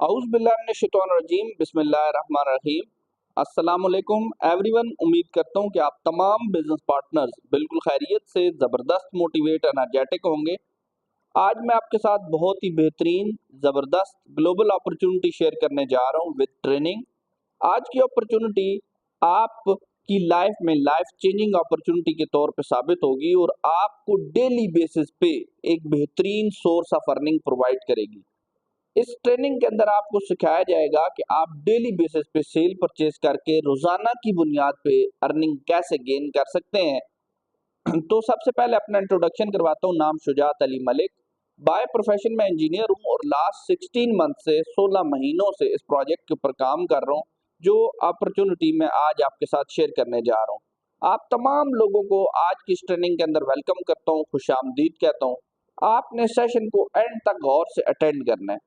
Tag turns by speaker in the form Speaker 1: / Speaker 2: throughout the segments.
Speaker 1: औज़ु बिल्लाहि मिनश्शैतानिर्रजीम बिस्मिल्लाहिर्रहमानिर्रहीम। अस्सलामुअलैकुम एवरीवन। उम्मीद करता हूँ कि आप तमाम बिजनेस पार्टनर्स बिल्कुल खैरियत से ज़बरदस्त मोटिवेट एनर्जेटिक होंगे। आज मैं आपके साथ बहुत ही बेहतरीन ज़बरदस्त ग्लोबल अपॉर्चुनिटी शेयर करने जा रहा हूँ विद ट्रेनिंग। आज की अपॉर्चुनिटी आपकी लाइफ में लाइफ चेंजिंग अपॉर्चुनिटी के तौर पे साबित होगी और आपको डेली बेसिस पे एक बेहतरीन सोर्स ऑफ अर्निंग प्रोवाइड करेगी। इस ट्रेनिंग के अंदर आपको सिखाया जाएगा कि आप डेली बेसिस पे सेल परचेज करके रोजाना की बुनियाद पे अर्निंग कैसे गेन कर सकते हैं। तो सबसे पहले अपना इंट्रोडक्शन करवाता हूँ। नाम शुजात अली मलिक। बाय प्रोफेशन में इंजीनियर हूँ और लास्ट 16 मंथ से 16 महीनों से इस प्रोजेक्ट के ऊपर काम कर रहा हूँ, जो अपॉर्चुनिटी मैं आज आपके साथ शेयर करने जा रहा हूँ। आप तमाम लोगों को आज की इस ट्रेनिंग के अंदर वेलकम करता हूँ, खुशामदीद कहता हूँ। आपने सेशन को एंड तक गौर से अटेंड करना है।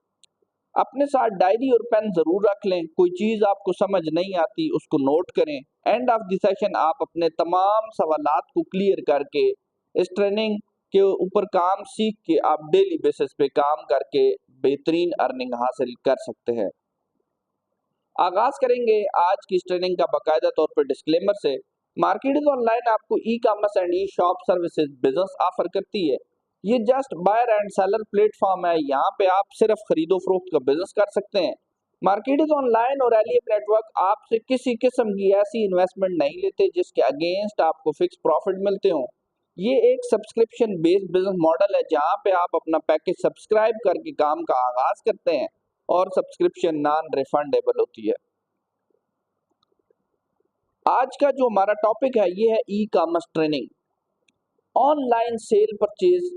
Speaker 1: अपने साथ डायरी और पेन जरूर रख लें। कोई चीज आपको समझ नहीं आती उसको नोट करें। एंड ऑफ द सेशन आप अपने तमाम सवालात को क्लियर करके इस ट्रेनिंग के ऊपर काम सीख के आप डेली बेसिस पे काम करके बेहतरीन अर्निंग हासिल कर सकते हैं। आगाज करेंगे आज की इस ट्रेनिंग का बाकायदा तौर पर डिस्क्लेमर से। मार्केटिंग ऑनलाइन आपको e commerce and e shop services business offer करती है। ये just buyer and seller platform है। यहाँ पे आप सिर्फ खरीदो फरोख्त का बिजनेस कर सकते हैं। मार्केटिंग ऑनलाइन और एलिएट नेटवर्क आपसे किसी किस्म की ऐसी इन्वेस्टमेंट नहीं लेते जिसके अगेंस्ट आपको फिक्स प्रॉफिट मिलते हो। ये एक सब्सक्रिप्शन बेस्ड बिजनेस मॉडल है जहाँ पे आप अपना पैकेज सब्सक्राइब करके काम का आगाज करते हैं और सब्सक्रिप्शन नॉन रिफंडेबल होती है। आज का जो हमारा टॉपिक है ये है e commerce training. Online sale purchase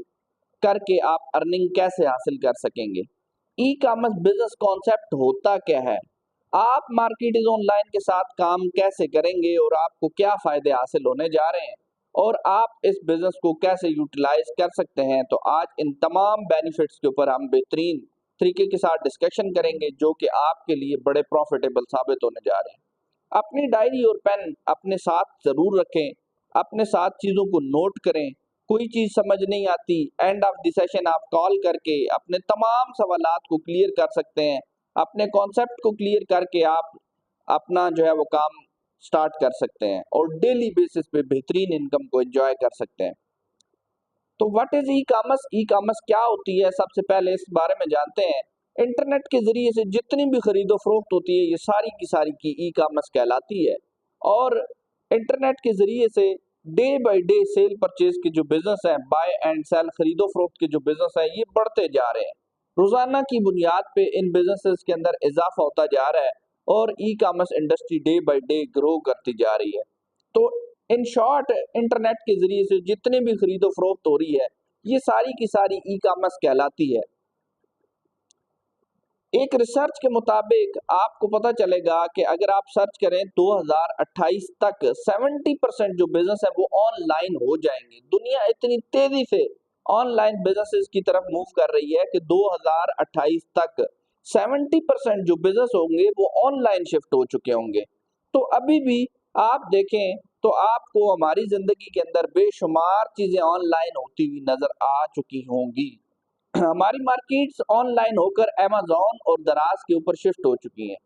Speaker 1: करके आप अर्निंग कैसे हासिल कर सकेंगे। ई कॉमर्स बिजनेस कॉन्सेप्ट होता क्या है, आप मार्केटिंग ऑनलाइन के साथ काम कैसे करेंगे और आपको क्या फायदे हासिल होने जा रहे हैं और आप इस बिजनेस को कैसे यूटिलाइज कर सकते हैं। तो आज इन तमाम बेनिफिट्स के ऊपर हम बेहतरीन तरीके के साथ डिस्कशन करेंगे जो कि आपके लिए बड़े प्रॉफिटेबल साबित होने जा रहे हैं। अपनी डायरी और पेन अपने साथ जरूर रखें। अपने साथ चीजों को नोट करें। कोई चीज समझ नहीं आती, एंड ऑफ द सेशन आप कॉल करके अपने तमाम सवालात को क्लियर कर सकते हैं। अपने कॉन्सेप्ट को क्लियर करके आप अपना जो है वो काम स्टार्ट कर सकते हैं और डेली बेसिस पे बेहतरीन इनकम को एंजॉय कर सकते हैं। तो what is e commerce? E commerce क्या होती है, सबसे पहले इस बारे में जानते हैं। इंटरनेट के जरिए से जितनी भी खरीदो फरोख्त होती है ये सारी की सारी की ई कॉमर्स कहलाती है। और इंटरनेट के जरिए से day by day cell purchase के जो बिजनेस है, बाय एंड सेल खरीदो फरोख्त के जो बिजनेस है ये बढ़ते जा रहे हैं। रोजाना की बुनियाद पे इन बिजनेसेस के अंदर इजाफा होता जा रहा है और e commerce industry day by day grow करती जा रही है। तो इन शॉर्ट इंटरनेट के जरिए से जितने भी खरीदो फरोख्त हो रही है ये सारी की सारी ई कॉमर्स कहलाती है। एक रिसर्च के मुताबिक आपको पता चलेगा कि अगर आप सर्च करें 2028 तक 70% जो बिजनेस है वो ऑनलाइन हो जाएंगे। दुनिया इतनी तेजी से ऑनलाइन बिजनेसेस की तरफ मूव कर रही है कि 2028 तक 70% जो बिजनेस होंगे वो ऑनलाइन शिफ्ट हो चुके होंगे। तो अभी भी आप देखें तो आपको हमारी जिंदगी के अंदर बेशुमार चीजें ऑनलाइन होती हुई नजर आ चुकी होंगी। हमारी मार्केट्स ऑनलाइन होकर अमेज़न और दराज के ऊपर शिफ्ट हो चुकी हैं।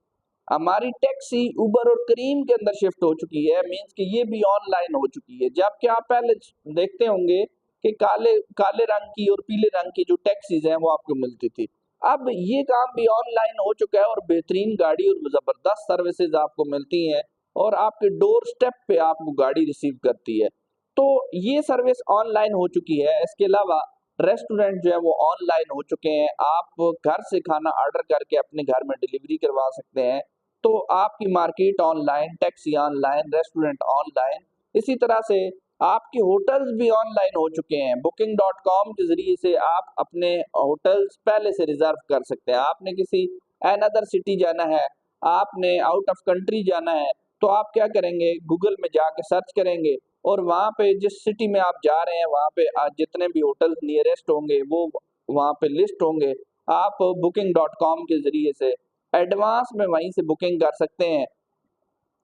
Speaker 1: हमारी टैक्सी, उबर और करीम के अंदर शिफ्ट हो चुकी है, मींस कि ये भी ऑनलाइन हो चुकी है। जबकि आप पहले देखते होंगे कि काले काले रंग की और पीले रंग की जो टैक्सीज हैं वो आपको मिलती थी। अब ये काम भी ऑनलाइन हो चुका है और बेहतरीन गाड़ी और जबरदस्त सर्विसेज आपको मिलती हैं और आपके डोर स्टेप पे आपको गाड़ी रिसीव करती है। तो ये सर्विस ऑनलाइन हो चुकी है। इसके अलावा रेस्टोरेंट जो है वो ऑनलाइन हो चुके हैं। आप घर से खाना ऑर्डर करके अपने घर में डिलीवरी करवा सकते हैं। तो आपकी market online, taxi online, restaurant online, इसी तरह से आपके होटल्स भी ऑनलाइन हो चुके हैं। बुकिंग डॉट कॉम के जरिए से आप अपने होटल्स पहले से रिजर्व कर सकते हैं। आपने किसी अनदर सिटी जाना है, आपने आउट ऑफ कंट्री जाना है, तो आप क्या करेंगे, गूगल में जाके सर्च करेंगे और वहाँ पे जिस सिटी में आप जा रहे हैं वहाँ पे जितने भी होटल नियरेस्ट होंगे वो वहाँ पे लिस्ट होंगे। आप बुकिंग डॉट कॉम के जरिए से एडवांस में वहीं से बुकिंग कर सकते हैं।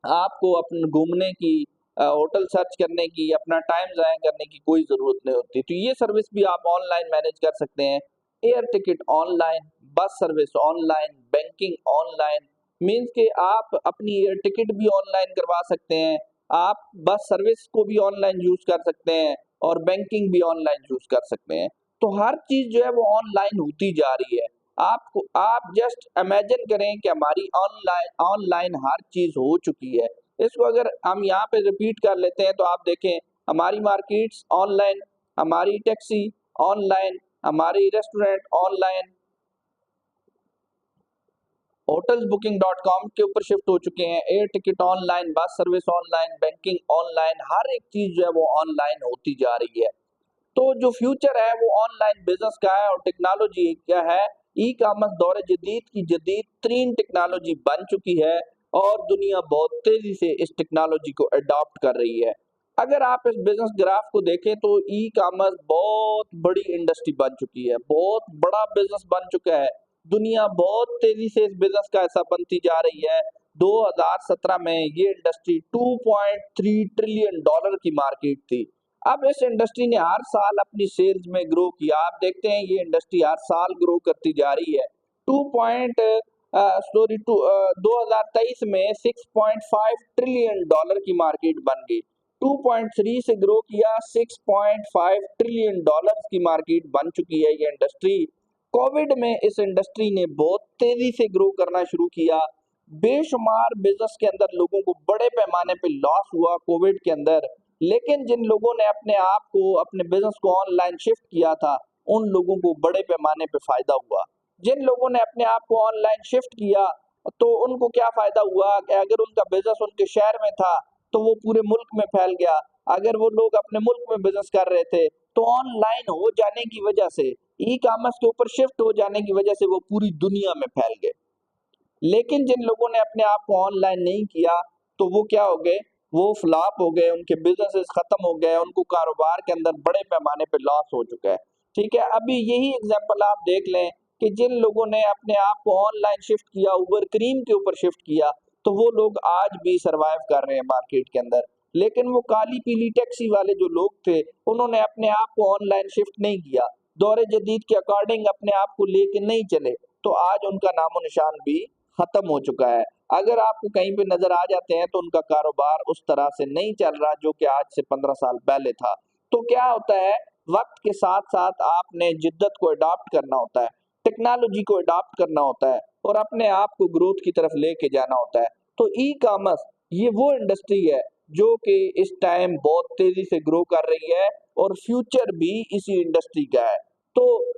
Speaker 1: आपको अपने घूमने की, होटल सर्च करने की, अपना टाइम ज़ाया करने की कोई ज़रूरत नहीं होती। तो ये सर्विस भी आप ऑनलाइन मैनेज कर सकते हैं। Air ticket online, bus service online, banking online, means कि आप अपनी एयर टिकट भी ऑनलाइन करवा सकते हैं, आप बस सर्विस को भी ऑनलाइन यूज कर सकते हैं और बैंकिंग भी ऑनलाइन यूज कर सकते हैं। तो हर चीज जो है वो ऑनलाइन होती जा रही है। आप जस्ट इमेजिन करें कि हमारी ऑनलाइन ऑनलाइन हर चीज हो चुकी है। इसको अगर हम यहाँ पे रिपीट कर लेते हैं तो आप देखें, हमारी मार्केट्स ऑनलाइन, हमारी टैक्सी ऑनलाइन, हमारी रेस्टोरेंट ऑनलाइन, होटल्स बुकिंग.com के ऊपर शिफ्ट हो चुके हैं, air ticket online, bus service online, banking online, हर एक चीज जो है वो ऑनलाइन होती जा रही है। तो जो फ्यूचर है वो ऑनलाइन बिजनेस का है और टेक्नोलॉजी क्या है, ई कॉमर्स दौर जदीद की जदीद तरीन टेक्नोलॉजी बन चुकी है और दुनिया बहुत तेजी से इस टेक्नोलॉजी को अडॉप्ट कर रही है। अगर आप इस बिजनेस ग्राफ को देखें तो ई कॉमर्स बहुत बड़ी इंडस्ट्री बन चुकी है, बहुत बड़ा बिजनेस बन चुका है। दुनिया बहुत तेजी से इस बिजनेस का हिस्सा बनती जा रही है। 2017 में ये इंडस्ट्री 2.3 ट्रिलियन डॉलर की मार्केट थी। अब इस इंडस्ट्री ने हर साल अपनी सेल्स में ग्रो किया। आप देखते हैं ये इंडस्ट्री हर साल ग्रो करती जा रही है। 2023 में 6.5 ट्रिलियन डॉलर की मार्केट बन गई। 2.3 से ग्रो किया, 6.5 ट्रिलियन डॉलर की मार्केट बन चुकी है ये इंडस्ट्री। कोविड में इस इंडस्ट्री ने बहुत तेजी से ग्रो करना शुरू किया। बेशुमार बिजनेस के अंदर लोगों को बड़े पैमाने पे लॉस हुआ कोविड के अंदर, लेकिन जिन लोगों ने अपने आप को, अपने बिजनेस को ऑनलाइन शिफ्ट किया था, उन लोगों को बड़े पैमाने पे फायदा हुआ। जिन लोगों ने अपने आप को ऑनलाइन शिफ्ट किया तो उनको क्या फायदा हुआ कि अगर उनका बिजनेस उनके शहर में था तो वो पूरे मुल्क में फैल गया। अगर वो लोग अपने मुल्क में बिजनेस कर रहे थे तो ऑनलाइन हो जाने की वजह से, ई कॉमर्स के ऊपर शिफ्ट हो जाने की वजह से वो पूरी दुनिया में फैल गए। लेकिन जिन लोगों ने अपने आप को ऑनलाइन नहीं किया तो वो क्या हो गए, वो फ्लॉप हो गए, उनके बिजनेसेस खत्म हो गए, उनको कारोबार के अंदर बड़े पैमाने पे लॉस हो चुका है। ठीक है, अभी यही एग्जांपल आप देख लें कि जिन लोगों ने अपने आप को ऑनलाइन शिफ्ट किया, उबर क्रीम के ऊपर शिफ्ट किया, तो वो लोग आज भी सरवाइव कर रहे हैं मार्केट के अंदर। लेकिन वो काली पीली टैक्सी वाले जो लोग थे, उन्होंने अपने आप को ऑनलाइन शिफ्ट नहीं किया, दौरे जदीद के अकॉर्डिंग अपने आप को लेके नहीं चले, तो आज उनका नामो निशान भी खत्म हो चुका है। अगर आपको कहीं पे नजर आ जाते हैं तो उनका कारोबार उस तरह से नहीं चल रहा जो कि आज से 15 साल पहले था। तो क्या होता है, वक्त के साथ साथ आपने जिद्दत को अडॉप्ट करना होता है, टेक्नोलॉजी को अडॉप्ट करना होता है और अपने आप को ग्रोथ की तरफ लेके जाना होता है। तो ई कॉमर्स ये वो इंडस्ट्री है जो कि इस टाइम बहुत तेजी से ग्रो कर रही है और फ्यूचर भी इसी इंडस्ट्री का है। तो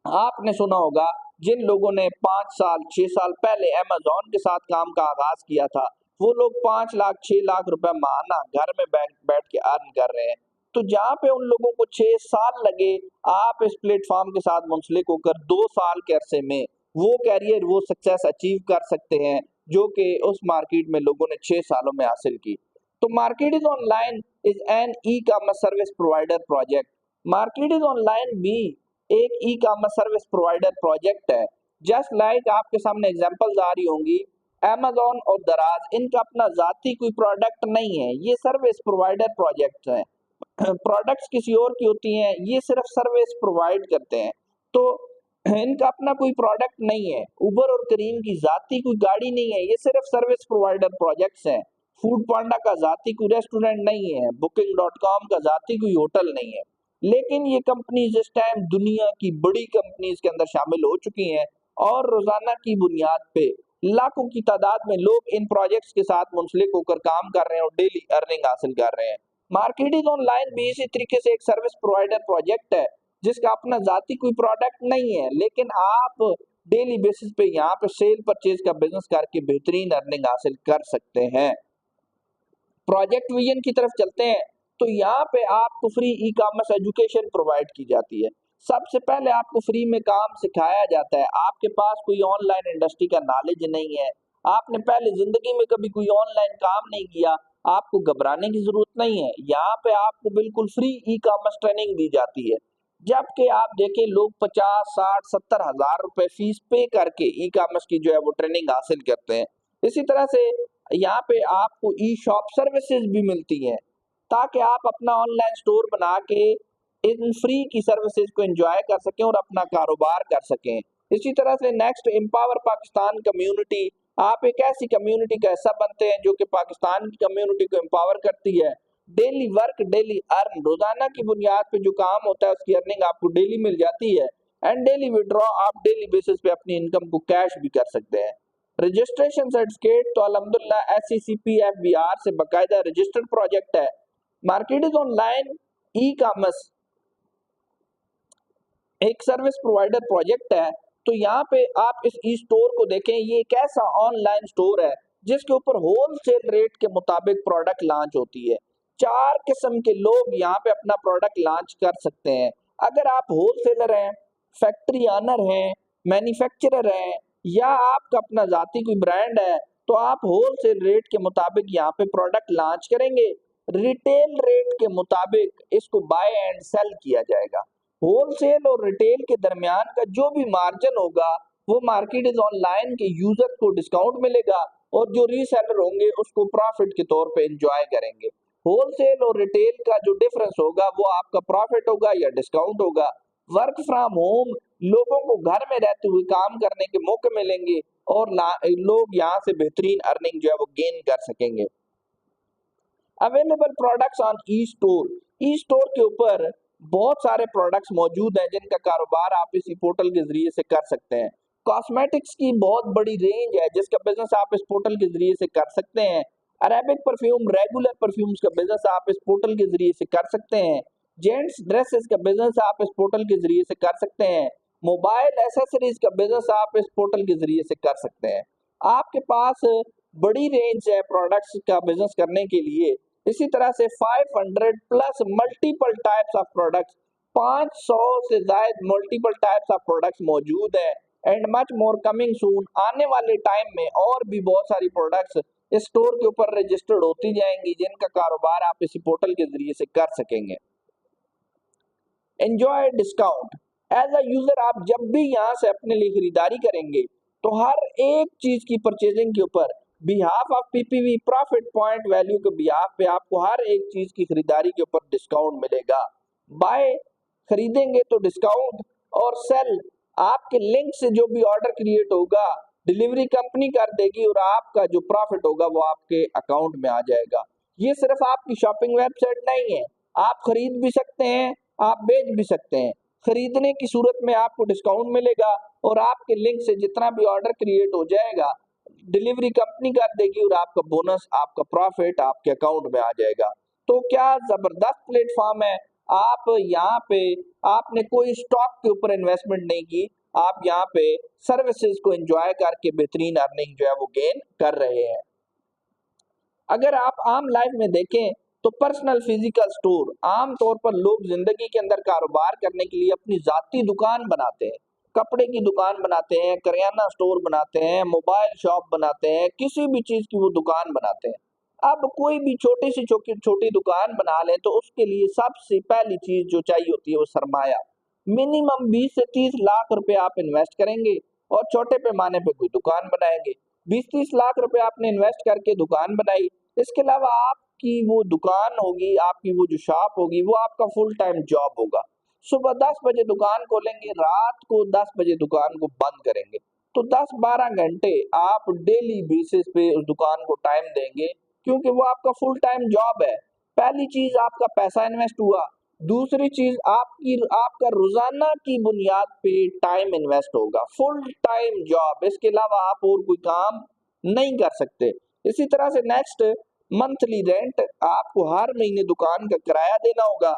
Speaker 1: आपने सुना होगा जिन लोगों ने 5 साल 6 साल पहले अमेज़न के साथ काम का आगाज किया था, वो लोग 5 लाख 6 लाख रुपए माहाना घर में बैठ बैठ के अर्न कर रहे हैं। तो जहाँ पे उन लोगों को 6 साल लगे, आप इस प्लेटफॉर्म के साथ मुंसलिक होकर 2 साल के अरसे में वो कैरियर, वो सक्सेस अचीव कर सकते हैं जो कि उस मार्केट में लोगों ने 6 सालों में हासिल की। तो market is online is an e commerce service provider project. Market is online भी एक e commerce service provider project है। जस्ट लाइक आपके सामने एग्जांपल्स आ रही होंगी, अमेज़न और दराज, इनका अपना जाती कोई प्रोडक्ट नहीं है, ये सर्विस प्रोवाइडर प्रोजेक्ट हैं। प्रोडक्ट्स किसी और की होती हैं, ये सिर्फ सर्विस प्रोवाइड करते हैं। तो इनका अपना कोई प्रोडक्ट नहीं है। उबर और करीम की जाती कोई गाड़ी नहीं है, ये सिर्फ सर्विस प्रोवाइडर प्रोजेक्ट्स हैं। फूड पांडा का जाती कोई रेस्टोरेंट नहीं है, बुकिंग.com का जाती कोई होटल नहीं है। लेकिन ये कंपनीज इस टाइम दुनिया की बड़ी कंपनीज के अंदर शामिल हो चुकी हैं और रोजाना की बुनियाद पे लाखों की तादाद में लोग इन प्रोजेक्ट्स के साथ मुंसलिक होकर काम कर रहे हैं और डेली अर्निंग हासिल कर रहे हैं। मार्केट इज ऑनलाइन भी इसी तरीके से एक सर्विस प्रोवाइडर प्रोजेक्ट है जिसका अपना जाती कोई प्रोडक्ट नहीं है, लेकिन आप डेली बेसिस पे यहाँ पे सेल परचेज का बिजनेस करके बेहतरीन अर्निंग हासिल कर सकते हैं। प्रोजेक्ट विजन की तरफ चलते हैं तो यहाँ पे आपको free e commerce education provide की जाती है। सबसे पहले आपको फ्री में काम सिखाया जाता है। आपके पास कोई ऑनलाइन इंडस्ट्री का नॉलेज नहीं है, आपने पहले जिंदगी में कभी कोई ऑनलाइन काम नहीं किया, आपको घबराने की जरूरत नहीं है। यहाँ पे आपको बिल्कुल फ्री ई कॉमर्स ट्रेनिंग दी जाती है। जबकि आप देखें लोग 50 60 70 हजार रुपए फीस पे करके ई कॉमर्स की जो है वो ट्रेनिंग हासिल करते हैं। इसी तरह से यहाँ पे आपको ई शॉप सर्विसेज भी मिलती हैं ताकि आप अपना ऑनलाइन स्टोर बना के इन फ्री की सर्विसेज को एंजॉय कर सकें और अपना कारोबार कर सकें। इसी तरह से नेक्स्ट एम्पावर पाकिस्तान कम्युनिटी, आप एक ऐसी कम्युनिटी का हिस्सा बनते हैं जो कि पाकिस्तान की कम्युनिटी को एम्पावर करती है। डेली वर्क डेली अर्न, रोजाना की बुनियाद पे जो काम होता है उसकी अर्निंग आपको डेली मिल जाती है। एंड डेली विड्रॉ, आप डेली बेसिस पे अपनी इनकम को कैश भी कर सकते हैं। रजिस्ट्रेशन सर्टिफिकेट तो अल्हम्दुलिल्लाह SCCPFBR से बाकायदा रजिस्टर्ड प्रोजेक्ट है। Market is online e commerce एक सर्विस प्रोवाइडर प्रोजेक्ट है। तो यहाँ पे आप इस ई स्टोर को देखें, ये एक ऐसा ऑनलाइन स्टोर है जिसके ऊपर होलसेल रेट के मुताबिक प्रोडक्ट लॉन्च होती है। 4 किस्म के लोग यहाँ पे अपना प्रोडक्ट लॉन्च कर सकते हैं। अगर आप होलसेलर हैं, फैक्ट्री ऑनर हैं, मैन्युफैक्चरर हैं या आपका अपना जाती कोई ब्रांड है, तो आप होलसेल रेट के मुताबिक यहाँ पे प्रोडक्ट लॉन्च करेंगे। रिटेल रेट के मुताबिक इसको बाय एंड सेल किया जाएगा। होलसेल और रिटेल के दरमियान का जो भी मार्जिन होगा वो मार्केट इज ऑनलाइन के यूजर को डिस्काउंट मिलेगा और जो रीसेलर होंगे उसको प्रॉफिट के तौर पे एंजॉय करेंगे। होलसेल और रिटेल का जो डिफरेंस होगा वो आपका प्रॉफिट होगा या डिस्काउंट होगा। वर्क फ्रॉम होम, लोगों को घर में रहते हुए काम करने के मौके मिलेंगे और लोग यहाँ से बेहतरीन अर्निंग जो है वो गेन कर सकेंगे। Available products on e store, e store के ऊपर बहुत सारे प्रोडक्ट्स मौजूद हैं जिनका कारोबार आप इसी पोर्टल के जरिए से कर सकते हैं। कॉस्मेटिक्स की बहुत बड़ी रेंज है जिसका बिजनेस आप इस पोर्टल के जरिए से कर सकते हैं। अरेबिक परफ्यूम, रेगुलर परफ्यूम्स का बिजनेस आप इस पोर्टल के जरिए से कर सकते हैं। जेंट्स ड्रेसेस का बिजनेस आप इस पोर्टल के जरिए से कर सकते हैं। मोबाइल एसेसरीज का बिजनेस आप इस पोर्टल के जरिए से कर सकते हैं। आपके पास बड़ी रेंज है प्रोडक्ट्स का बिजनेस करने के लिए। इसी तरह से 500 plus multiple types of products, 500 से ज्यादा मल्टीपल टाइप्स ऑफ प्रोडक्ट्स मौजूद है। And much more coming soon, आने वाले टाइम में और भी बहुत सारी प्रोडक्ट्स इस स्टोर के ऊपर रजिस्टर्ड होती जाएंगी जिनका कारोबार आप इसी पोर्टल के जरिए से कर सकेंगे। Enjoy discount, as a user आप जब भी यहाँ से अपने लिए खरीदारी करेंगे तो हर एक चीज की परचेजिंग के ऊपर behalf of PPV profit point value के बिहाफ पे आपको हर एक चीज की खरीदारी के ऊपर डिस्काउंट मिलेगा। बाय खरीदेंगे तो डिस्काउंट, और सेल आपके लिंक से जो भी ऑर्डर क्रिएट होगा डिलीवरी कंपनी कर देगी और आपका जो प्रॉफिट होगा वो आपके अकाउंट में आ जाएगा। ये सिर्फ आपकी शॉपिंग वेबसाइट नहीं है, आप खरीद भी सकते हैं, आप बेच भी सकते हैं। खरीदने की सूरत में आपको डिस्काउंट मिलेगा और आपके लिंक से जितना भी ऑर्डर क्रिएट हो जाएगा डिलीवरी कंपनी कर देगी और आपका बोनस, आपका प्रॉफिट आपके अकाउंट में आ जाएगा। तो क्या जबरदस्त प्लेटफॉर्म है। आप यहाँ पे आपने कोई स्टॉक के ऊपर इन्वेस्टमेंट नहीं की, आप यहाँ पे सर्विसेज को एंजॉय करके बेहतरीन अर्निंग जो है वो गेन कर रहे हैं। अगर आप आम लाइफ में देखें तो पर्सनल फिजिकल स्टोर, आम तौर पर लोग जिंदगी के अंदर कारोबार करने के लिए अपनी जाती दुकान बनाते हैं। कपड़े की दुकान बनाते हैं, करियाना स्टोर बनाते हैं, मोबाइल शॉप बनाते हैं, किसी भी चीज की वो दुकान बनाते हैं। अब कोई भी छोटी सी छोटी छोटी दुकान बना ले तो उसके लिए सबसे पहली चीज जो चाहिए होती है वो सरमाया। मिनिमम 20 से 30 लाख रुपए आप इन्वेस्ट करेंगे और छोटे पैमाने पे कोई दुकान बनाएंगे। 20-30 लाख रुपए आपने इन्वेस्ट करके दुकान बनाई, इसके अलावा आपकी वो दुकान होगी, आपकी वो जो शॉप होगी वो आपका फुल टाइम जॉब होगा। सुबह 10 बजे दुकान खोलेंगे, रात को 10 बजे दुकान को बंद करेंगे। तो 10-12 घंटे आप डेली बेसिस पे उस दुकान को टाइम देंगे क्योंकि वो आपका फुल टाइम जॉब है। पहली चीज आपका पैसा इन्वेस्ट हुआ, दूसरी चीज आपका रोजाना की बुनियाद पे टाइम इन्वेस्ट होगा, फुल टाइम जॉब, इसके अलावा आप और कोई काम नहीं कर सकते। इसी तरह से नेक्स्ट मंथली रेंट, आपको हर महीने दुकान का किराया देना होगा।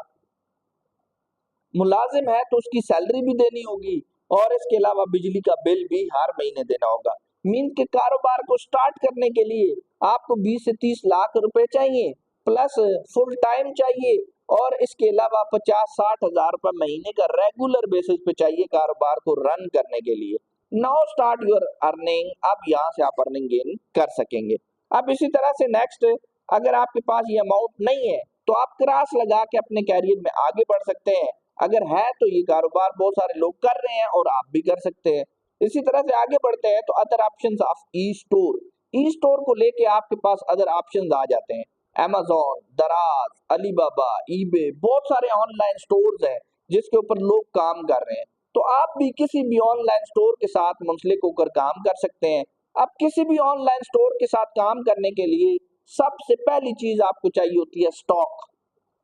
Speaker 1: मुलाजिम है तो उसकी सैलरी भी देनी होगी और इसके अलावा बिजली का बिल भी हर महीने देना होगा। मीन के कारोबार को स्टार्ट करने के लिए आपको 20 से 30 लाख रुपए चाहिए, प्लस फुल टाइम चाहिए और इसके अलावा 50-60 हजार रुपए महीने का रेगुलर बेसिस पे चाहिए कारोबार को रन करने के लिए। नाउ स्टार्ट योर अर्निंग, अब यहाँ से आप अर्निंग गेन कर सकेंगे। अब इसी तरह से नेक्स्ट, अगर आपके पास ये अमाउंट नहीं है तो आप क्रॉस लगा के अपने कैरियर में आगे बढ़ सकते हैं। अगर है तो ये कारोबार बहुत सारे लोग कर रहे हैं और आप भी कर सकते हैं। इसी तरह से आगे बढ़ते हैं तो other options of e store, e store को लेके आपके पास अदर ऑप्शंस आ जाते हैं। Amazon, दराज, अलीबाबा, ईबे, बहुत सारे ऑनलाइन स्टोर्स हैं जिसके ऊपर लोग काम कर रहे हैं। तो आप भी किसी भी ऑनलाइन स्टोर के साथ मुंसलिक होकर काम कर सकते हैं। अब किसी भी ऑनलाइन स्टोर के साथ काम करने के लिए सबसे पहली चीज आपको चाहिए होती है स्टॉक।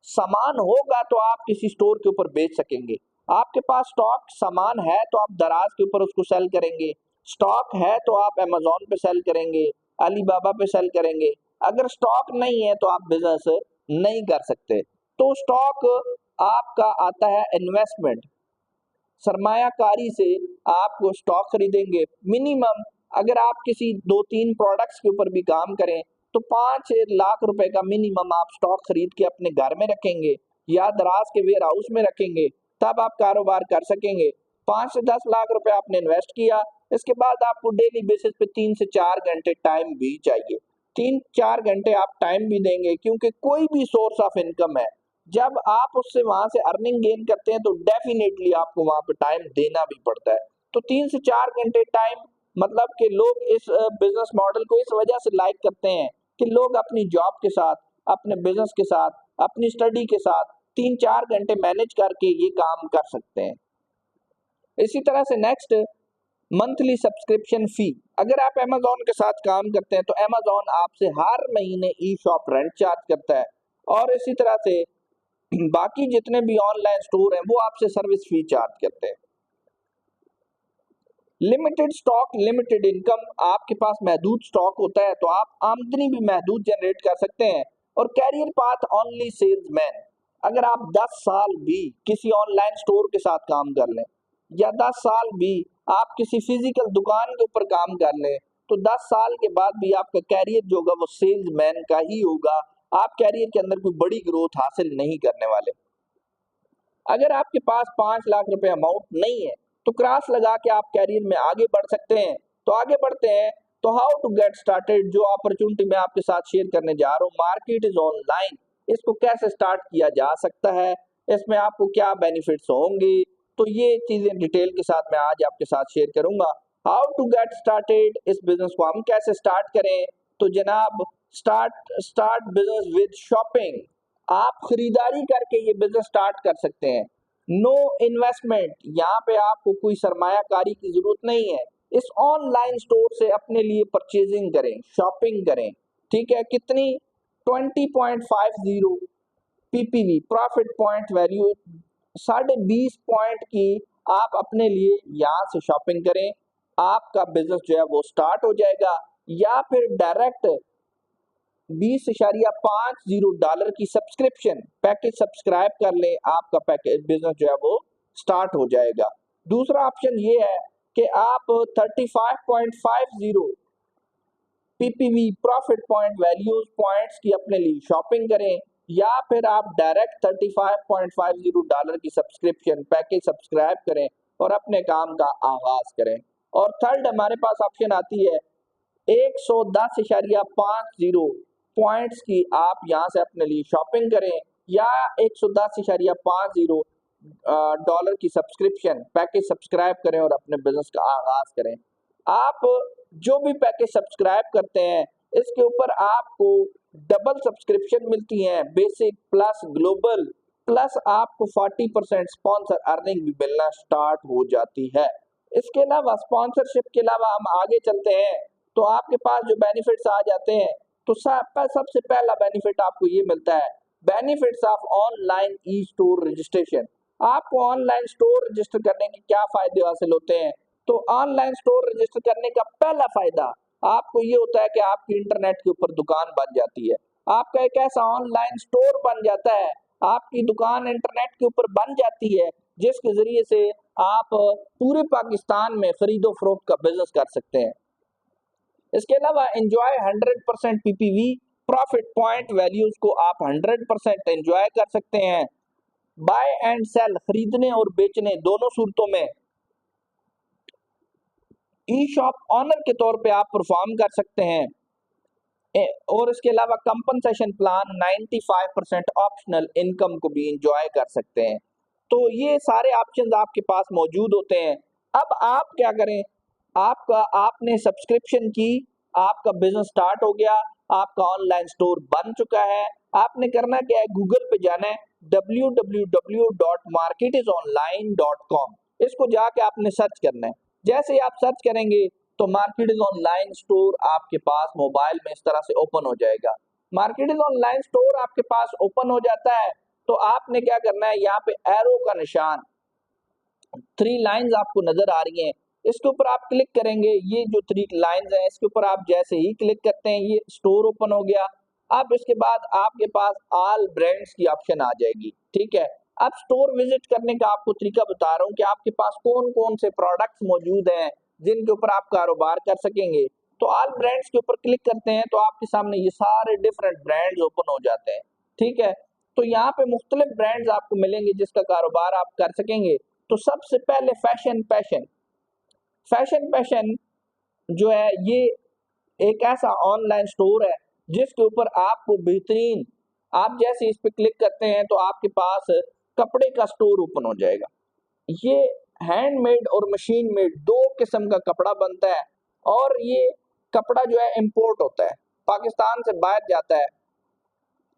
Speaker 1: सामान होगा तो आप किसी स्टोर के ऊपर बेच सकेंगे। आपके पास स्टॉक सामान है तो आप दराज के ऊपर उसको सेल करेंगे। स्टॉक है तो आप अमेजोन पे सेल करेंगे, अलीबाबा पे सेल करेंगे। अगर स्टॉक नहीं है तो आप बिजनेस नहीं कर सकते। तो स्टॉक आपका आता है इन्वेस्टमेंट, सरमायाकारी से आप वो स्टॉक खरीदेंगे। मिनिमम अगर आप किसी 2-3 प्रोडक्ट्स के ऊपर भी काम करें तो 5 लाख रुपए का मिनिमम आप स्टॉक खरीद के अपने घर में रखेंगे या दराज के वेयर हाउस में रखेंगे, तब आप कारोबार कर सकेंगे। 5 से 10 लाख रुपए आपने इन्वेस्ट किया, इसके बाद आपको डेली बेसिस पे 3 से 4 घंटे टाइम भी चाहिए। 3-4 घंटे आप टाइम भी देंगे क्योंकि कोई भी सोर्स ऑफ इनकम है, जब आप उससे वहां से अर्निंग गेन करते हैं तो डेफिनेटली आपको वहां पे टाइम देना भी पड़ता है। तो 3 से 4 घंटे टाइम, मतलब कि लोग इस बिजनेस मॉडल को इस वजह से लाइक करते हैं कि लोग अपनी जॉब के साथ, अपने बिजनेस के साथ, अपनी स्टडी के साथ 3-4 घंटे मैनेज करके ये काम कर सकते हैं। इसी तरह से नेक्स्ट, मंथली सब्सक्रिप्शन फी। अगर आप अमेजोन के साथ काम करते हैं तो अमेजोन आपसे हर महीने ई शॉप रेंट चार्ज करता है, और इसी तरह से बाकी जितने भी ऑनलाइन स्टोर हैं वो आपसे सर्विस फी चार्ज करते हैं। लिमिटेड स्टॉक लिमिटेड इनकम, आपके पास महदूद स्टॉक होता है तो आप आमदनी भी महदूद जनरेट कर सकते हैं। और कैरियर पाथ ओनली सेल्समैन, अगर आप 10 साल भी किसी ऑनलाइन स्टोर के साथ काम कर लें या 10 साल भी आप किसी फिजिकल दुकान के ऊपर काम कर लें तो 10 साल के बाद भी आपका कैरियर जो होगा वो सेल्समैन का ही होगा। आप कैरियर के अंदर कोई बड़ी ग्रोथ हासिल नहीं करने वाले। अगर आपके पास 5 लाख रुपए अमाउंट नहीं है तो क्रॉस लगा के आप कैरियर में आगे बढ़ सकते हैं। तो आगे बढ़ते हैं, तो हाउ टू गेट स्टार्टेड, जो अपॉर्चुनिटी मैं आपके साथ शेयर करने जा रहा हूँ, मार्केट इज ऑनलाइन, इसको कैसे स्टार्ट किया जा सकता है, इसमें आपको क्या बेनिफिट्स होंगे, तो ये चीजें डिटेल के साथ मैं आज आपके साथ शेयर करूंगा। हाउ टू गेट स्टार्टेड, इस बिजनेस को हम कैसे स्टार्ट करें, तो जनाब स्टार्ट बिजनेस विद शॉपिंग। आप खरीदारी करके ये बिजनेस स्टार्ट कर सकते हैं। नो इन्वेस्टमेंट, यहाँ पे आपको कोई सरमायाकारी की जरूरत नहीं है। इस ऑनलाइन स्टोर से अपने लिए परचेजिंग करें, शॉपिंग करें, ठीक है। कितनी? 20.50 PPV, profit point value 20.5 point की आप अपने लिए यहाँ से शॉपिंग करें, आपका बिजनेस जो है वो स्टार्ट हो जाएगा। या फिर डायरेक्ट $20.50 की सब्सक्रिप्शन पैकेज सब्सक्राइब कर ले, आपका पैकेज बिजनेस जो है वो स्टार्ट हो जाएगा। दूसरा ऑप्शन ये है कि आप 35.50 PPV, profit point values points की अपने लिए शॉपिंग करें, या फिर आप डायरेक्ट $35.50 की सब्सक्रिप्शन पैकेज सब्सक्राइब करें और अपने काम का आगाज करें। और थर्ड हमारे पास ऑप्शन आती है 110.50 पॉइंट्स की आप यहाँ से अपने लिए शॉपिंग करें, या 110.50 डॉलर की सब्सक्रिप्शन पैकेज सब्सक्राइब करें और अपने बिजनेस का आगाज करें। आप जो भी पैकेज सब्सक्राइब करते हैं इसके ऊपर आपको डबल सब्सक्रिप्शन मिलती है, बेसिक प्लस ग्लोबल, प्लस आपको 40% स्पॉन्सर अर्निंग भी मिलना स्टार्ट हो जाती है। इसके अलावा स्पॉन्सरशिप के अलावा हम आगे चलते हैं तो आपके पास जो बेनिफिट्स आ जाते हैं, तो सबसे पहला बेनिफिट आपको ये मिलता है, benefits of online e store registration. आपको ऑनलाइन स्टोर रजिस्टर करने के क्या फायदे हासिल होते हैं, तो ऑनलाइन स्टोर रजिस्टर करने का पहला फायदा आपको ये होता है कि आपकी इंटरनेट के ऊपर दुकान बन जाती है। आपका एक ऐसा ऑनलाइन स्टोर बन जाता है, आपकी दुकान इंटरनेट के ऊपर बन जाती है, जिसके जरिए से आप पूरे पाकिस्तान में खरीदो फरोख्त का बिजनेस कर सकते हैं। इसके अलावा enjoy 100% PPV, profit point values को आप 100% एंजॉय कर सकते हैं। बाय एंड सेल, खरीदने और बेचने दोनों सूरतों में ई शॉप ऑनर के तौर पे आप परफॉर्म कर सकते हैं। और इसके अलावा कंपनसेशन प्लान 95% ऑप्शनल इनकम को भी एंजॉय कर सकते हैं। तो ये सारे ऑप्शंस आपके पास मौजूद होते हैं। अब आप क्या करें, आपने सब्सक्रिप्शन की, आपका बिजनेस स्टार्ट हो गया, आपका ऑनलाइन स्टोर बन चुका है। आपने करना क्या है, गूगल पे जाना है, www.marketisonline.com, इसको जाके आपने सर्च करना है। जैसे ही आप सर्च करेंगे तो मार्केट ऑनलाइन स्टोर आपके पास मोबाइल में इस तरह से ओपन हो जाएगा। मार्केट ऑनलाइन स्टोर आपके पास ओपन हो जाता है तो आपने क्या करना है, यहाँ पे एरो का निशान 3 लाइंस आपको नजर आ रही हैं, इसके ऊपर आप क्लिक करेंगे। ये जो 3 लाइंस हैं इसके ऊपर आप जैसे ही क्लिक करते हैं ये स्टोर ओपन हो गया। अब इसके बाद आपके पास ऑल ब्रांड्स की ऑप्शन आ जाएगी, ठीक है। अब स्टोर विजिट करने का आपको तरीका बता रहा हूँ कि आपके पास कौन कौन से प्रोडक्ट्स मौजूद हैं जिनके ऊपर आप कारोबार कर सकेंगे। तो ऑल ब्रांड्स के ऊपर क्लिक करते हैं तो आपके सामने ये सारे डिफरेंट ब्रांड्स ओपन हो जाते हैं, ठीक है। तो यहाँ पे मुख्तलिफ ब्रांड्स आपको मिलेंगे जिसका कारोबार आप कर सकेंगे। तो सबसे पहले फैशन पैशन जो है ये एक ऐसा ऑनलाइन स्टोर है जिसके ऊपर आपको बेहतरीन, आप जैसे इस पे क्लिक करते हैं तो आपके पास कपड़े का स्टोर ओपन हो जाएगा। ये हैंडमेड और मशीन मेड 2 किस्म का कपड़ा बनता है और ये कपड़ा जो है इंपोर्ट होता है, पाकिस्तान से बाहर जाता है,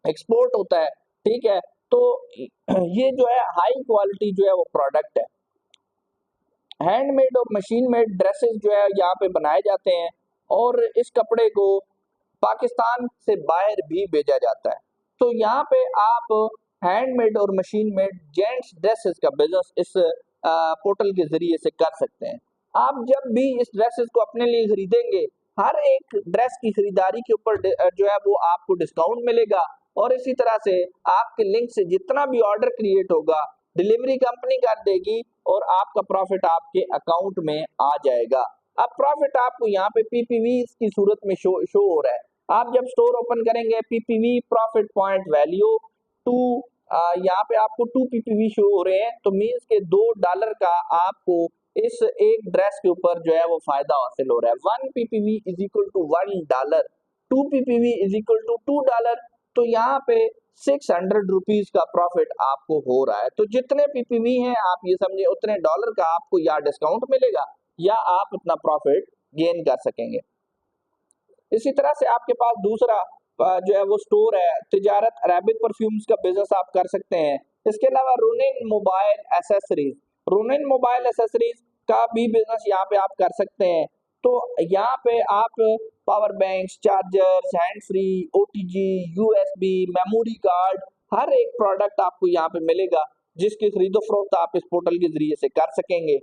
Speaker 1: एक्सपोर्ट होता है, ठीक है। तो ये जो है हाई क्वालिटी जो है वो प्रोडक्ट है। हैंडमेड और मशीन मेड ड्रेसेस जो है यहाँ पे बनाए जाते हैं और इस कपड़े को पाकिस्तान से बाहर भी भेजा जाता है। तो यहाँ पे आप हैंडमेड और मशीन मेड जेंट्स ड्रेसेस का बिजनेस इस पोर्टल के जरिए से कर सकते हैं। आप जब भी इस ड्रेसेस को अपने लिए खरीदेंगे, हर एक ड्रेस की खरीदारी के ऊपर जो है वो आपको डिस्काउंट मिलेगा और इसी तरह से आपके लिंक से जितना भी ऑर्डर क्रिएट होगा डिलीवरी कंपनी कर देगी और आपका प्रॉफिट आपके अकाउंट में आ जाएगा। अब प्रॉफिट आपको यहाँ पे पीपीवी की सूरत में शो हो रहा है। आप जब स्टोर ओपन करेंगे पीपीवी प्रॉफिट पॉइंट वैल्यू 2, यहाँ पे आपको 2 पीपीवी शो हो रहे हैं, तो मीन्स के $2 का आपको इस एक ड्रेस के ऊपर जो है वो फायदा हासिल हो रहा है। 1 PPV is equal to $1, 2 PPV is equal to $2। तो यहाँ पे 600 रुपीज का प्रॉफिट आपको हो रहा है। तो जितने पीपीवी हैं आप ये समझे उतने डॉलर का आपको या डिस्काउंट मिलेगा या आप उतना प्रॉफिट गेन कर सकेंगे। इसी तरह से आपके पास दूसरा जो है वो स्टोर है तिजारत अरेबिक परफ्यूम्स का बिजनेस आप कर सकते हैं। इसके अलावा रोनिन मोबाइल एसेसरीज का भी बिजनेस यहाँ पे आप कर सकते हैं। तो यहाँ पे आप power banks, chargers, hand free, OTG, USB, memory card, हर एक प्रोडक्ट आपको यहाँ पे मिलेगा जिसकी खरीदो फरोख्त आप इस पोर्टल के जरिए से कर सकेंगे।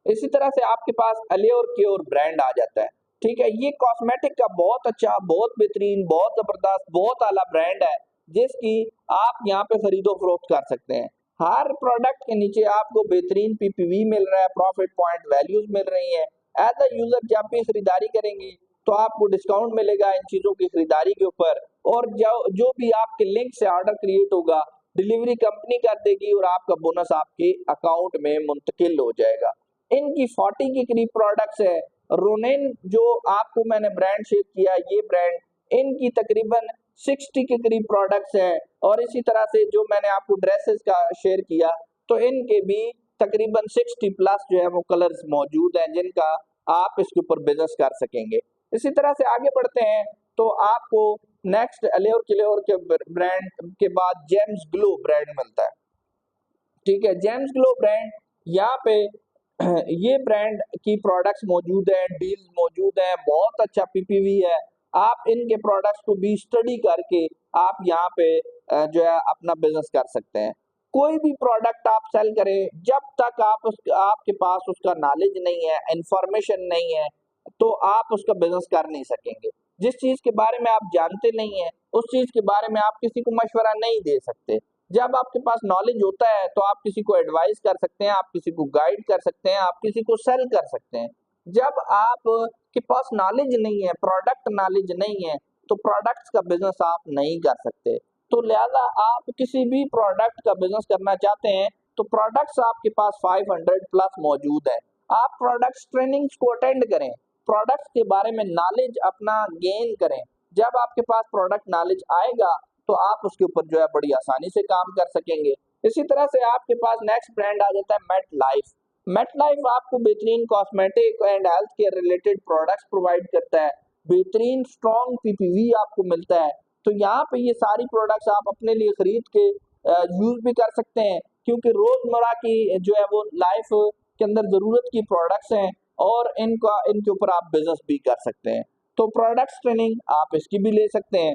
Speaker 1: इसी तरह से आपके पास अलियोर क्योर ब्रांड आ जाता है, ठीक है। ये कॉस्मेटिक का बहुत अच्छा, बहुत बेहतरीन, बहुत जबरदस्त, बहुत आला ब्रांड है जिसकी आप यहाँ पे खरीदो फरोख्त कर सकते हैं। हर प्रोडक्ट के नीचे आपको बेहतरीन पीपीवी मिल रहा है, प्रॉफिट पॉइंट वैल्यूज मिल रही हैं। एज अ यूजर जब भी खरीदारी करेंगे तो आपको डिस्काउंट मिलेगा इन चीजों की खरीदारी के ऊपर और जो भी आपके लिंक से ऑर्डर क्रिएट होगा डिलीवरी कंपनी कर देगी और आपका बोनस आपके अकाउंट में मुंतकिल हो जाएगा। इनकी 40 के करीब प्रोडक्ट्स है। रोनेन जो आपको मैंने ब्रांड शेयर किया, ये ब्रांड इनकी तकरीबन 60 के करीब प्रोडक्ट्स है और इसी तरह से जो मैंने आपको ड्रेसेस का शेयर किया तो इनके भी तकरीबन 60 प्लस जो है वो कलर्स मौजूद हैं जिनका आप इसके ऊपर बिजनेस कर सकेंगे। इसी तरह से आगे बढ़ते हैं तो आपको नेक्स्ट अलियोर के ब्रांड के बाद जेम्स ग्लो ब्रांड मिलता है, ठीक है। जेम्स ग्लो ब्रांड यहाँ पे ये ब्रांड की प्रोडक्ट्स मौजूद हैं, डील्स मौजूद हैं, बहुत अच्छा पीपीवी है। आप इनके प्रोडक्ट्स को भी स्टडी करके आप यहाँ पे जो है अपना बिजनेस कर सकते हैं। कोई भी प्रोडक्ट आप सेल करें जब तक आपके पास उसका नॉलेज नहीं है, इंफॉर्मेशन नहीं है, तो आप उसका बिजनेस कर नहीं सकेंगे। जिस चीज के बारे में आप जानते नहीं है उस चीज के बारे में आप किसी को मशवरा नहीं दे सकते। जब आपके पास नॉलेज होता है तो आप किसी को एडवाइस कर सकते हैं, आप किसी को गाइड कर सकते हैं, आप किसी को सेल कर सकते हैं। जब आप के पास नॉलेज नहीं है, प्रोडक्ट नॉलेज नहीं है, तो प्रोडक्ट्स का बिजनेस आप नहीं कर सकते। तो लिहाजा आप किसी भी प्रोडक्ट का बिजनेस करना चाहते हैं तो प्रोडक्ट्स आपके पास 500 प्लस मौजूद है। आप प्रोडक्ट्स ट्रेनिंग्स को अटेंड करें, प्रोडक्ट्स के बारे में नॉलेज अपना गेन करें। जब आपके पास प्रोडक्ट नॉलेज आएगा तो आप उसके ऊपर जो है बड़ी आसानी से काम कर सकेंगे। इसी तरह से आपके पास नेक्स्ट ब्रांड आ जाता है मेट लाइफ आपको बेहतरीन cosmetic and health care related products provide करता है, बेहतरीन स्ट्रॉन्ग पीपीवी आपको मिलता है। तो यहाँ पे ये सारी प्रोडक्ट्स आप अपने लिए खरीद के यूज भी कर सकते हैं। क्योंकि रोजमर्रा की जो है वो लाइफ के अंदर जरूरत की प्रोडक्ट्स हैं और इनके ऊपर आप बिजनेस भी कर सकते हैं। तो प्रोडक्ट्स ट्रेनिंग आप इसकी भी ले सकते हैं।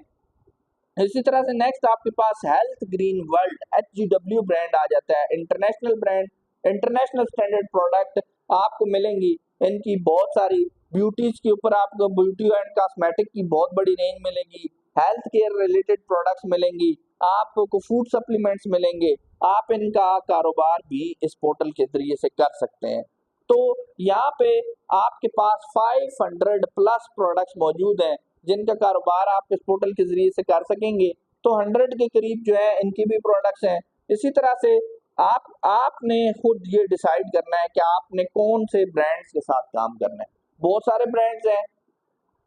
Speaker 1: इसी तरह से नेक्स्ट आपके पास Health Green World HGW brand आ जाता है, international brand, international standard product आपको मिलेंगी। इनकी बहुत सारी ब्यूटीज के ऊपर आपको ब्यूटी एंड कॉस्मेटिक की बहुत बड़ी रेंज मिलेगी, हेल्थ केयर रिलेटेड प्रोडक्ट्स मिलेंगी, आपको फूड सप्लीमेंट्स मिलेंगे। आप इनका कारोबार भी इस पोर्टल के जरिए से कर सकते हैं। तो यहाँ पे आपके पास 500 प्लस प्रोडक्ट्स मौजूद हैं जिनका कारोबार आप इस पोर्टल के जरिए से कर सकेंगे। तो 100 के करीब जो है इनकी भी प्रोडक्ट्स हैं। इसी तरह से आपने खुद ये डिसाइड करना है कि आपने कौन से ब्रांड्स के साथ काम करना है। बहुत सारे ब्रांड्स हैं,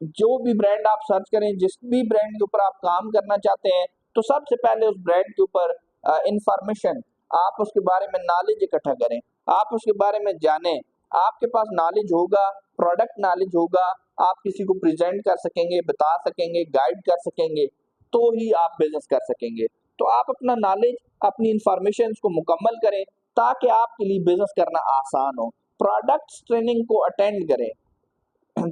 Speaker 1: जो भी ब्रांड आप सर्च करें, जिस भी ब्रांड के ऊपर आप काम करना चाहते हैं, तो सबसे पहले उस ब्रांड के ऊपर इंफॉर्मेशन, आप उसके बारे में नॉलेज इकट्ठा करें, आप उसके बारे में जानें। आपके पास नॉलेज होगा, प्रोडक्ट नॉलेज होगा, आप किसी को प्रेजेंट कर सकेंगे, बता सकेंगे, गाइड कर सकेंगे, तो ही आप बिजनेस कर सकेंगे। तो आप अपना नॉलेज, अपनी इंफॉर्मेशन को मुकम्मल करें ताकि आपके लिए बिजनेस करना आसान हो। प्रोडक्ट्स ट्रेनिंग को अटेंड करें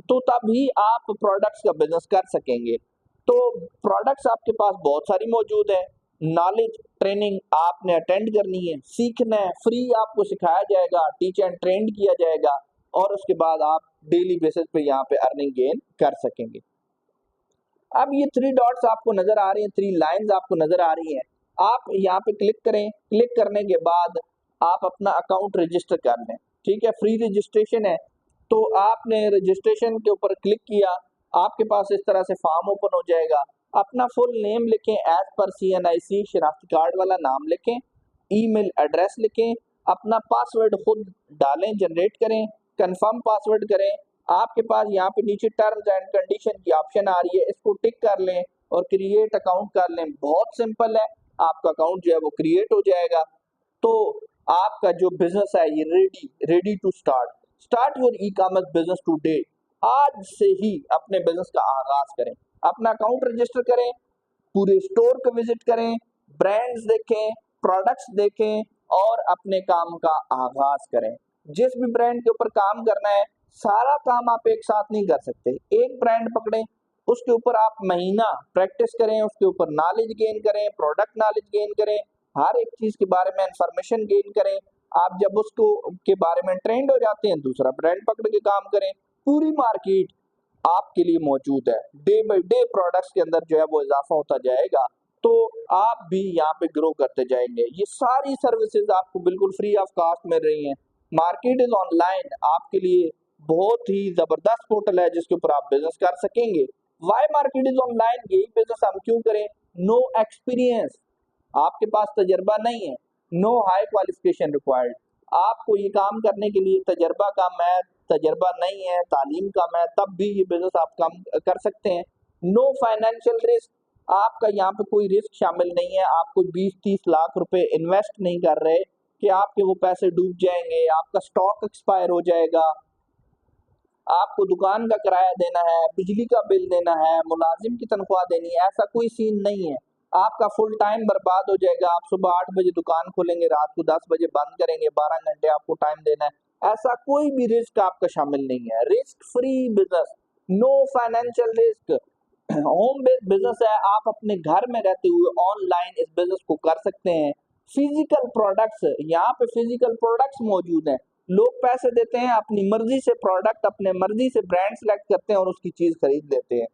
Speaker 1: तो तभी आप प्रोडक्ट्स का बिजनेस कर सकेंगे। तो प्रोडक्ट्स आपके पास बहुत सारी मौजूद है। नॉलेज ट्रेनिंग आपने अटेंड करनी है, सीखना है, फ्री आपको सिखाया जाएगा, टीच एंड ट्रेंड किया जाएगा और उसके बाद आप डेली बेसिस पे यहाँ पे अर्निंग गेन कर सकेंगे। अब ये 3 डॉट्स आपको नजर आ रही हैं, 3 लाइंस आपको नजर आ रही हैं। आप यहाँ पे क्लिक करें, क्लिक करने के बाद आप अपना अकाउंट रजिस्टर कर लें। ठीक है, फ्री रजिस्ट्रेशन है। तो आपने रजिस्ट्रेशन के ऊपर क्लिक किया, आपके पास इस तरह से फॉर्म ओपन हो जाएगा। अपना फुल नेम लिखें, एज पर CNIC शनाख्ती कार्ड वाला नाम लिखें, ईमेल एड्रेस लिखें, अपना पासवर्ड खुद डालें, जनरेट करें, कंफर्म पासवर्ड करें। आपके पास यहाँ पे नीचे टर्म्स एंड कंडीशन की ऑप्शन आ रही है, इसको टिक कर लें और क्रिएट अकाउंट कर लें। बहुत सिंपल है, आपका अकाउंट जो है वो क्रिएट हो जाएगा। तो आपका जो बिजनेस है ये ready to start your e-commerce business today. आज से ही अपने बिजनेस का आगाज करें, अपना अकाउंट रजिस्टर करें, पूरे स्टोर को विजिट करें, ब्रांड्स देखें, प्रोडक्ट्स देखें और अपने काम का आगाज करें। जिस भी ब्रांड के ऊपर काम करना है, सारा काम आप एक साथ नहीं कर सकते। एक ब्रांड पकड़ें, उसके ऊपर आप महीना प्रैक्टिस करें, उसके ऊपर नॉलेज गेन करें, प्रोडक्ट नॉलेज गेन करें, हर एक चीज के बारे में इंफॉर्मेशन गेन करें। आप जब उसको के बारे में ट्रेंड हो जाते हैं, दूसरा ब्रांड पकड़ के काम करें। पूरी मार्केट आपके लिए मौजूद है, डे बाय डे प्रोडक्ट्स के अंदर जो है वो इजाफा होता जाएगा, तो आप भी यहाँ पे ग्रो करते जाएंगे। ये सारी सर्विसेज आपको बिल्कुल फ्री ऑफ कॉस्ट मिल रही हैं। मार्केट इज ऑनलाइन आपके लिए बहुत ही जबरदस्त पोर्टल है जिसके ऊपर आप बिजनेस कर सकेंगे। वाई मार्केट इज ऑनलाइन, यही बिजनेस हम क्यों करें? नो एक्सपीरियंस, आपके पास तजर्बा नहीं है, नो हाई क्वालिफिकेशन रिक्वायर्ड। आपको ये काम करने के लिए तजर्बा नहीं है, तालीम कम है, तब भी ये बिजनेस आप काम कर सकते हैं। नो फाइनेंशियल रिस्क, आपका यहाँ पे कोई रिस्क शामिल नहीं है। आप कोई 20-30 लाख रुपए इन्वेस्ट नहीं कर रहे कि आपके वो पैसे डूब जाएंगे, आपका स्टॉक एक्सपायर हो जाएगा, आपको दुकान का किराया देना है, बिजली का बिल देना है, मुलाजिम की तनख्वाह देनी है, ऐसा कोई सीन नहीं है। आपका फुल टाइम बर्बाद हो जाएगा। आप सुबह 8 बजे दुकान खोलेंगे, रात को 10 बजे बंद करेंगे, 12 घंटे आपको टाइम देना है। ऐसा कोई भी रिस्क आपका शामिल नहीं है। Risk free business, no financial risk, home based business है। आप अपने घर में रहते हुए ऑनलाइन इस बिजनेस को कर सकते हैं। फिजिकल प्रोडक्ट्स, यहाँ पे फिजिकल प्रोडक्ट्स मौजूद हैं। लोग पैसे देते हैं, अपनी मर्जी से प्रोडक्ट, अपने मर्जी से ब्रांड सेलेक्ट करते हैं और उसकी चीज खरीद लेते हैं।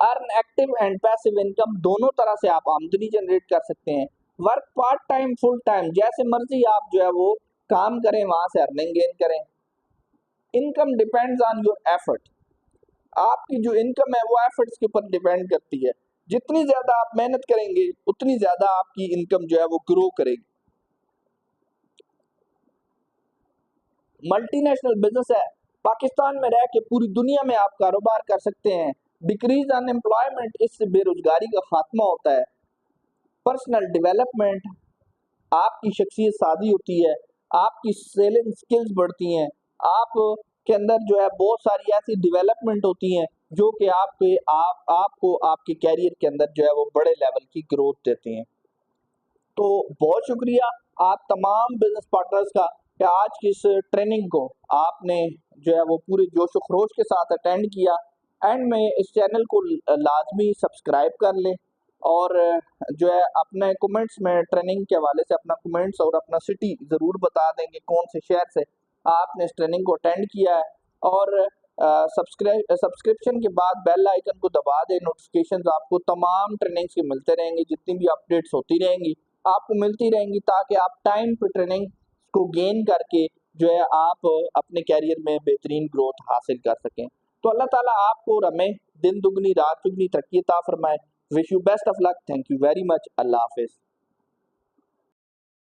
Speaker 1: Earn active and passive income, दोनों तरह से आप आमदनी जनरेट कर सकते हैं। Work part time, full time, जैसे मर्जी आप जो है वो काम करें, वहां से अर्निंग गेन करें। Income depends on your effort, आपकी जो इनकम है वो एफर्ट्स के ऊपर डिपेंड करती है। जितनी ज्यादा आप मेहनत करेंगे उतनी ज्यादा आपकी इनकम जो है वो ग्रो करेगी। मल्टीनेशनल बिजनेस है, पाकिस्तान में रह के पूरी दुनिया में आप कारोबार कर सकते हैं। डिक्रीज अनएम्प्लॉयमेंट, इससे बेरोजगारी का खात्मा होता है। पर्सनल डेवलपमेंट, आपकी शख्सियत सादी होती है, आपकी सेलिंग स्किल्स बढ़ती हैं, आप के अंदर जो है बहुत सारी ऐसी डेवलपमेंट होती हैं जो कि आपको आपके कैरियर के अंदर जो है वो बड़े लेवल की ग्रोथ देती हैं। तो बहुत शुक्रिया आप तमाम बिजनेस पार्टनर्स का कि आज की इस ट्रेनिंग को आपने जो है वो पूरे जोश व खरोश के साथ अटेंड किया। एंड में इस चैनल को लाजमी सब्सक्राइब कर लें और जो है अपने कमेंट्स में ट्रेनिंग के हवाले से अपना कमेंट्स और अपना सिटी ज़रूर बता देंगे कौन से शहर से आपने इस ट्रेनिंग को अटेंड किया है। और सब्सक्रिप्शन के बाद बेल आइकन को दबा दें, नोटिफिकेशंस आपको तमाम ट्रेनिंग्स के मिलते रहेंगे, जितनी भी अपडेट्स होती रहेंगी आपको मिलती रहेंगी, ताकि आप टाइम पे ट्रेनिंग को गेन करके जो है आप अपने कैरियर में बेहतरीन ग्रोथ हासिल कर सकें। तो अल्लाह ताला आपको और हमें दिन दुगनी रात चुगनी तरक्की अता फरमाए। Wish you best of luck. Thank you very much. अल्लाह हाफिज़।